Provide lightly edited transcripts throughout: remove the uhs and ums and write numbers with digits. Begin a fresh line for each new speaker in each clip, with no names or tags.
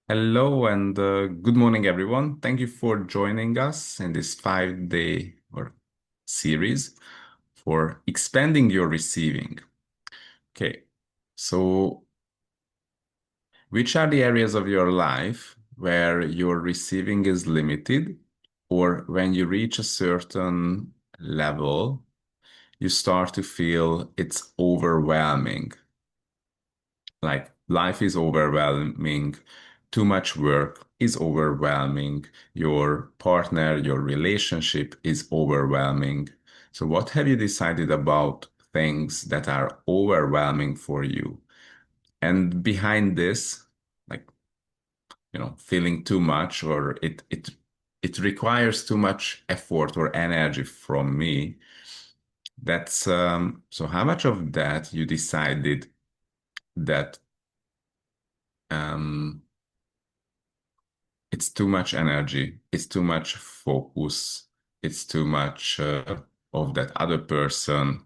Hello and good morning, everyone. Thank you for joining us in this 5 day or series for expanding your receiving. Okay, so which are the areas of your life where your receiving is limited, or when you reach a certain level, you start to feel it's overwhelming? Like life is overwhelming, too much work is overwhelming, your partner, your relationship is overwhelming. So, what have you decided about things that are overwhelming for you? And behind this, like, feeling too much or it requires too much effort or energy from me. That's so how much of that you decided that um it's too much energy, it's too much focus, it's too much of that other person.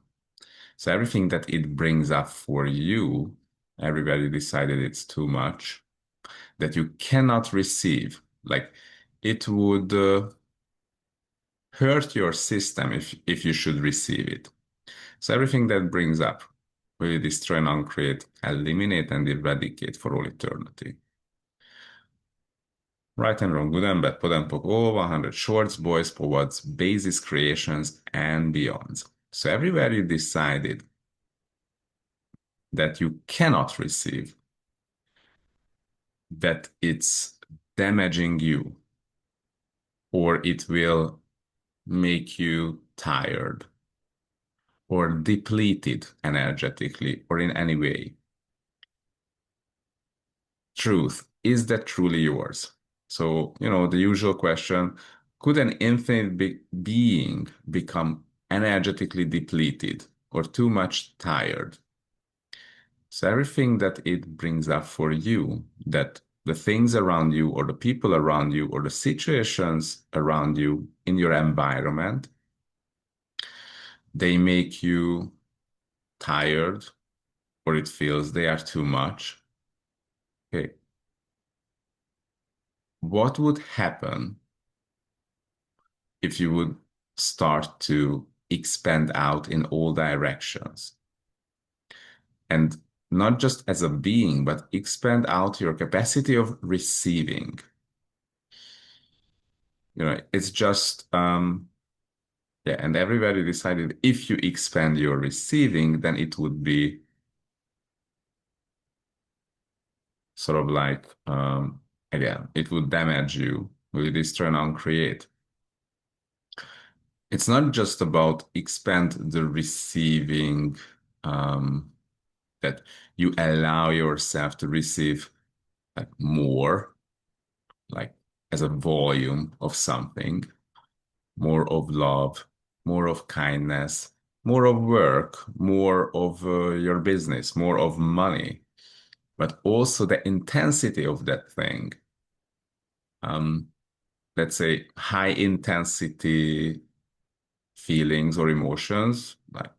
So everything that it brings up for you, everybody decided it's too much, that you cannot receive. Like it would hurt your system if you should receive it. So everything that brings up, will destroy and uncreate, eliminate and eradicate for all eternity. Right and wrong, good and bad, pod and pop, all 100 shorts, boys, poets, basis creations, and beyonds. So everywhere you decided that you cannot receive, that it's damaging you, or it will make you tired, or depleted energetically, or in any way. Truth, is that truly yours? So, the usual question, could an infinite being become energetically depleted or too much tired? So, everything that it brings up for you, that the things around you, or the people around you, or the situations around you in your environment, they make you tired, or it feels they are too much. Okay, what would happen if you would start to expand out in all directions and not just as a being, but expand out your capacity of receiving. It's just, yeah, and everybody decided if you expand your receiving, then it would be sort of like, again, it would damage you, will destroy and uncreate. It's not just about expand the receiving, um, that you allow yourself to receive like more, like as a volume of something, more of love, more of kindness, more of work, more of your business, more of money, but also the intensity of that thing. Um, let's say high intensity feelings or emotions, like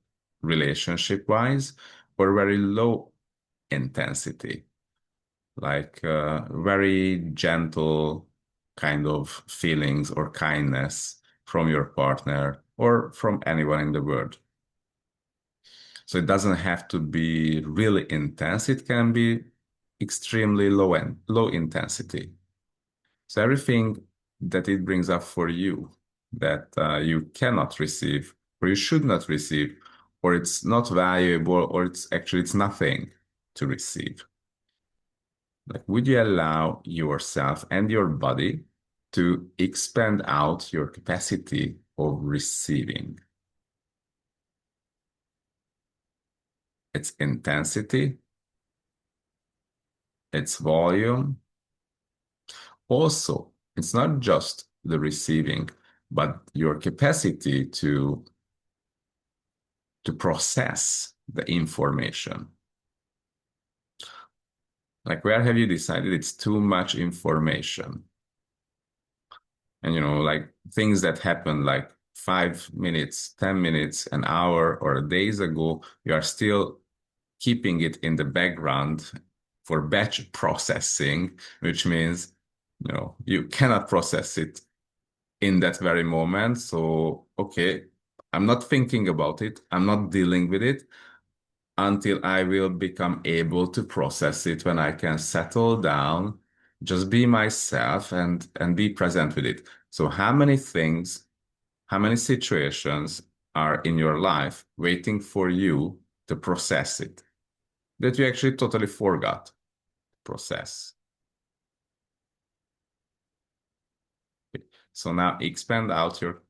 relationship wise, or very low intensity, like very gentle kind of feelings or kindness from your partner or from anyone in the world. So it doesn't have to be really intense. It can be extremely low intensity. So everything that it brings up for you that you cannot receive or you should not receive, or it's not valuable, or it's nothing to receive. Like, would you allow yourself and your body to expand out your capacity of receiving its intensity, its volume? Also, it's not just the receiving, but your capacity to process the information. Like, where have you decided it's too much information? And like things that happen like 5 minutes, 10 minutes, an hour, or days ago, you are still keeping it in the background for batch processing, which means, you cannot process it in that very moment. So, okay, I'm not thinking about it. I'm not dealing with it until I will become able to process it when I can settle down, just be myself and be present with it. So how many things, how many situations are in your life waiting for you to process it that you actually totally forgot to process? So now expand out your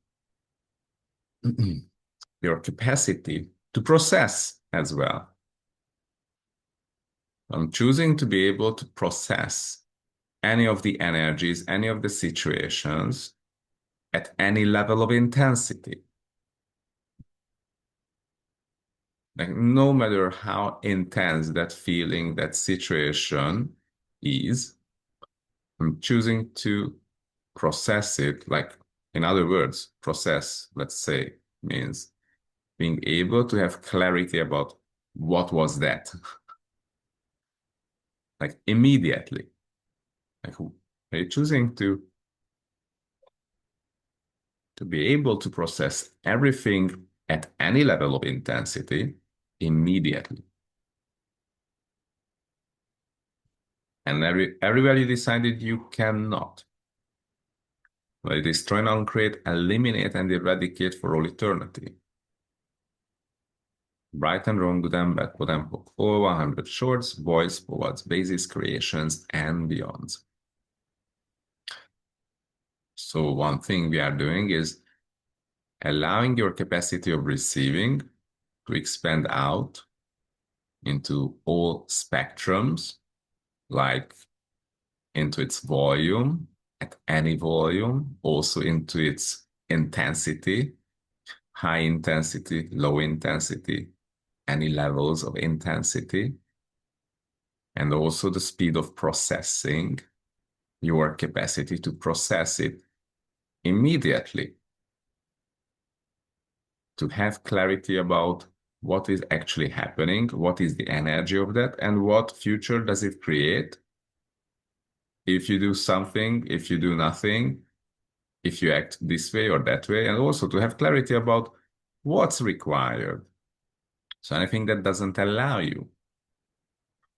your capacity to process as well. I'm choosing to be able to process any of the energies, any of the situations at any level of intensity. Like no matter how intense that feeling, that situation is, I'm choosing to process it. Like, in other words, process, let's say, means being able to have clarity about what was that, like immediately. Like, are you choosing to be able to process everything at any level of intensity immediately? And everywhere you decided you cannot. Well, destroy, uncreate, eliminate, and eradicate for all eternity. Right and wrong, good and bad, quote unquote, all 100 shorts, voice, forwards, basis, creations, and beyond. So one thing we are doing is allowing your capacity of receiving to expand out into all spectrums, like into its volume, at any volume, also into its intensity, high intensity, low intensity, any levels of intensity, and also the speed of processing, your capacity to process it immediately, to have clarity about what is actually happening, what is the energy of that, and what future does it create if you do something, if you do nothing, if you act this way or that way, and also to have clarity about what's required. So anything that doesn't allow you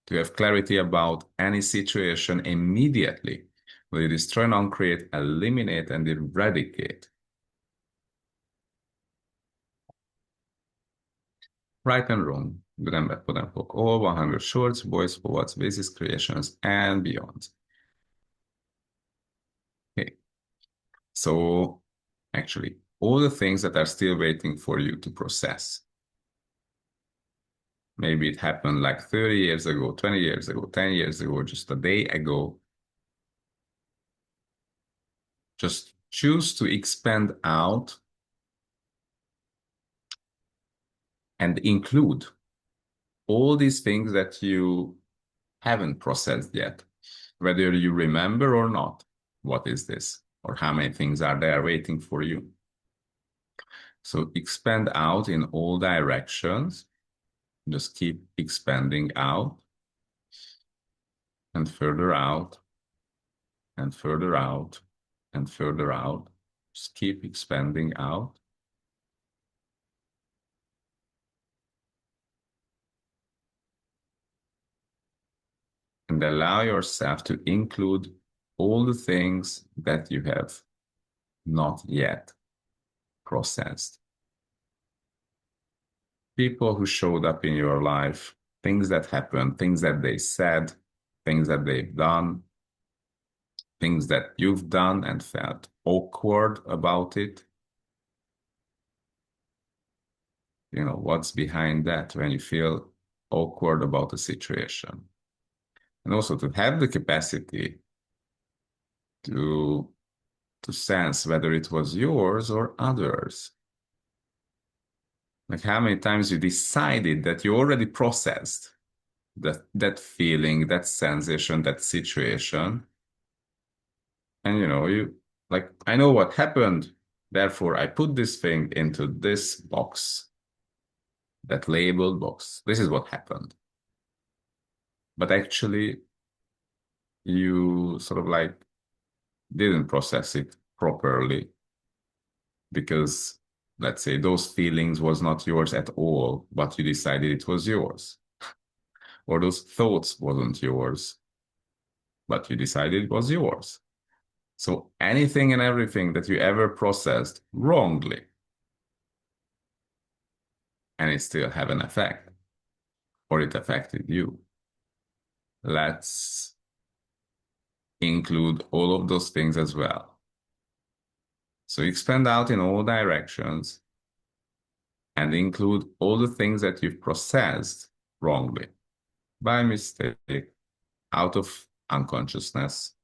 to have clarity about any situation immediately, will you destroy, non-create, eliminate, and eradicate? Right and wrong, good and bad, put and poke, all 100 shorts, boys, forwards, basis, creations, and beyond. Okay, so actually, all the things that are still waiting for you to process. Maybe it happened like 30 years ago, 20 years ago, 10 years ago, just a day ago. Just choose to expand out and include all these things that you haven't processed yet, whether you remember or not. What is this? Or how many things are there waiting for you? So expand out in all directions. Just keep expanding out and further out and further out and further out. Just keep expanding out. And allow yourself to include all the things that you have not yet processed. People who showed up in your life, things that happened, things that they said, things that they've done, things that you've done and felt awkward about it. What's behind that when you feel awkward about a situation? And also to have the capacity to sense whether it was yours or others. Like how many times you decided that you already processed that feeling, that sensation, that situation. And you like, I know what happened, therefore I put this thing into this box, that labeled box. This is what happened. but actually you sort of like didn't process it properly because let's say those feelings was not yours at all, but you decided it was yours. Or those thoughts wasn't yours, but you decided it was yours. So anything and everything that you ever processed wrongly and it still have an effect or it affected you. Let's include all of those things as well. So expand out in all directions and include all the things that you've processed wrongly by mistake out of unconsciousness.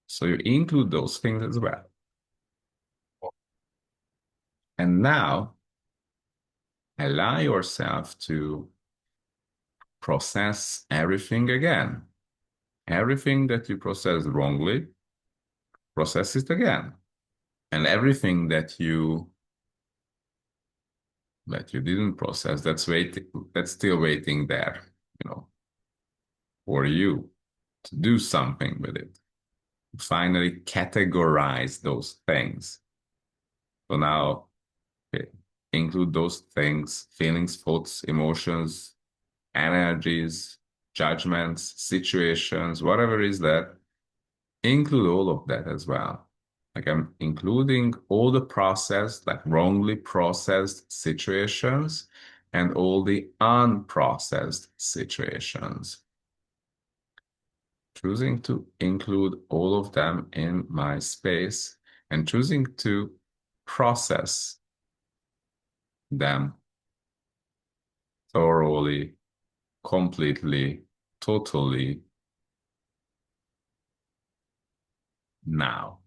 So you include those things as well. And now allow yourself to process everything again. Everything that you processed wrongly, process it again. And everything that you didn't process, that's still waiting there, you know, for you to do something with it. Finally categorize those things. So now, okay, include those things, feelings, thoughts, emotions, energies, judgments, situations, whatever is that, include all of that as well. Like I'm including all the processed, like wrongly processed situations and all the unprocessed situations. Choosing to include all of them in my space and choosing to process them thoroughly, completely, totally now.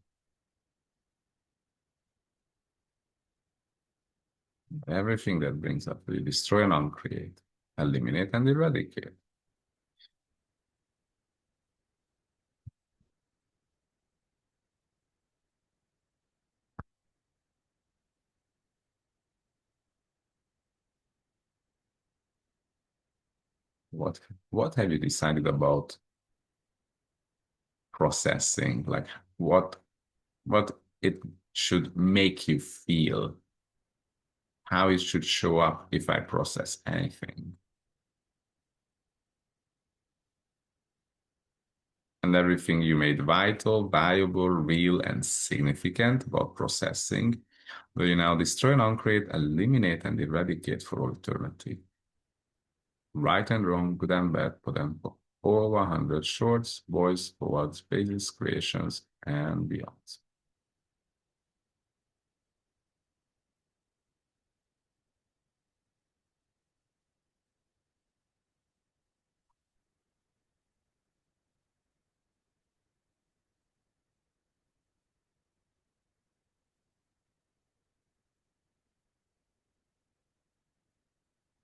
Everything that brings up, we destroy and uncreate, eliminate and eradicate. What have you decided about processing? Like what it should make you feel, how it should show up if I process anything. And everything you made vital, valuable, real, and significant about processing, will you now destroy and uncreate, eliminate, and eradicate for all eternity. Right and wrong, good and bad, put and all 100 shorts, voice, forward, pages, creations, and beyond.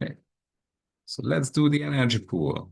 Okay, so let's do the energy pool.